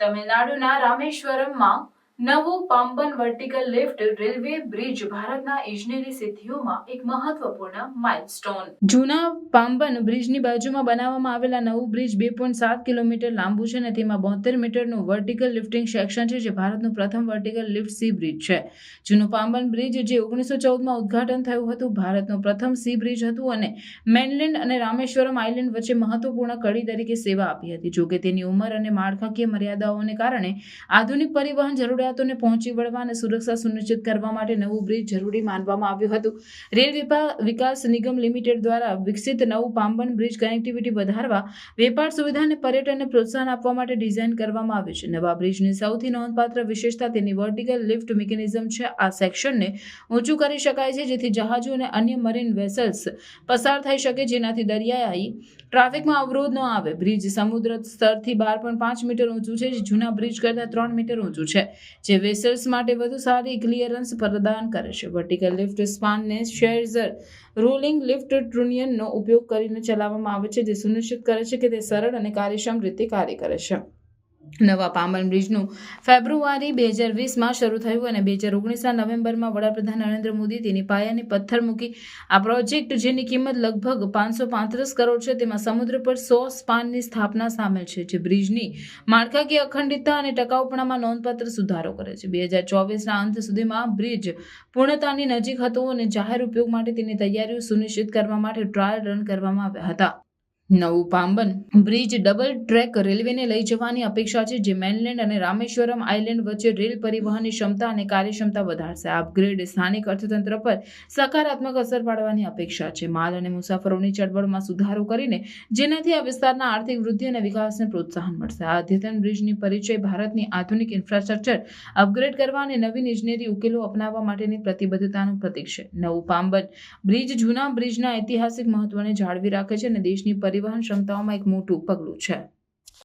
તમિલનાડુના રામેશ્વરમમાં નવું પાંબન vertical lift railway bridge ભારતના ઇજનેરી સિદ્ધિઓમાં એક મહત્વપૂર્ણ માઇલસ્ટોન. જૂના પાંબન બ્રિજની બાજુમાં બનાવવામાં આવેલા નવું બ્રિજ 2.7 કિલોમીટર લાંબુ છે અને તેમાં 72 મીટરનું વર્ટિકલ લિફ્ટિંગ સેક્શન છે, જે ભારતનું પ્રથમ વર્ટિકલ લિફ્ટ સી બ્રિજ છે. જૂનું પાંબન બ્રિજ, જે 1914માં ઉદ્ઘાટન થયું હતું, ભારતનું પ્રથમ સી બ્રિજ હતું અને મેનલેન્ડ અને રામેશ્વરમ આઇલેન્ડ વચ્ચે મહત્વપૂર્ણ કડી તરીકે સેવા આપી હતી. જોકે તેની ઉંમર અને માળખાકીય મર્યાદાઓને કારણે આધુનિક પરિવહન જરૂરિયાતોને પહોંચી વળવા અને સુરક્ષા સુનિશ્ચિત કરવા માટે નવું બ્રિજ જરૂરી માનવામાં આવ્યું હતું. રેલ વિકાસ નિગમ લિમિટેડ દ્વારા વિકસિત નવું પાંબન બ્રિજ કનેક્ટિવિટી વધારવા, વેપાર સુવિધા અને પર્યટનને પ્રોત્સાહન આપવા માટે ડિઝાઇન કરવામાં આવ્યું છે. નવા બ્રિજની સૌથી નોંધપાત્ર વિશેષતા તેની વર્ટિકલ લિફ્ટ મિકેનિઝમ છે. આ સેક્શનને ઊંચું કરી શકાય છે જેથી જહાજો અને અન્ય મરીન વેસલ્સ પસાર થઈ શકે, જેનાથી દરિયાઈ ટ્રાફિકમાં અવરોધ ન આવે. બ્રિજ સમુદ્ર સ્તરથી 12.5 મીટર ઊંચું છે, જે જૂના બ્રિજ કરતાં 3 મીટર ઊંચું છે, જે વેસલ્સ માટે વધુ સારી ક્લિયરન્સ પ્રદાન કરે છે. વર્ટિકલ લિફ્ટ સ્પાનને શેરઝર રોલિંગ લિફ્ટ ટ્રુનિયનનો ઉપયોગ કરીને ચલાવવામાં આવે છે, જે સુનિશ્ચિત કરે છે કે તે સરળ અને કાર્યક્ષમ રીતે કાર્ય કરે છે. નવા પાંબન બ્રિજનું ફેબ્રુઆરી 2020માં શરૂ થયું અને 2019ના નવેમ્બરમાં વડાપ્રધાન નરેન્દ્ર મોદી તેની પાયાની પથ્થર મૂકી. આ પ્રોજેક્ટ, જેની કિંમત લગભગ 535 કરોડ છે, તેમાં સમુદ્ર પર 100 સ્પાનની સ્થાપના સામેલ છે, જે બ્રિજની માળખાકીય અખંડિતતા અને ટકાઉપણામાં નોંધપાત્ર સુધારો કરે છે. 2024ના અંત સુધીમાં બ્રિજ પૂર્ણતાની નજીક હતો અને જાહેર ઉપયોગ માટે તેની તૈયારીઓ સુનિશ્ચિત કરવા માટે ટ્રાયલ રન કરવામાં આવ્યા હતા. નવું પાંબન બ્રિજ ડબલ ટ્રેક રેલવેને લઈ જવાની અપેક્ષા છે, જે મેનલેન્ડ અને રામેશ્વરમ આઇલેન્ડ વચ્ચે રેલ પરિવહનની ક્ષમતા અને કાર્યક્ષમતા વધારશે. આ અપગ્રેડ સ્થાનિક અર્થતંત્ર પર સકારાત્મક અસર પાડવાની અપેક્ષા છે, માલ અને મુસાફરોની ચળવળમાં સુધારો કરીને, જેનાથી આ વિસ્તારના આર્થિક વૃદ્ધિ અને વિકાસને પ્રોત્સાહન મળશે. આ અદ્યતન બ્રિજની પરિચય ભારતની આધુનિક ઇન્ફ્રાસ્ટ્રક્ચર અપગ્રેડ કરવા અને નવીન ઇજનેરી ઉકેલો અપનાવવા માટેની પ્રતિબદ્ધતાનું પ્રતીક છે. નવું પાંબન બ્રિજ જૂના બ્રિજના ઐતિહાસિક મહત્વને જાળવી રાખે છે અને દેશની પરિવહન ક્ષમતાઓમાં એક મોટું પગલું છે.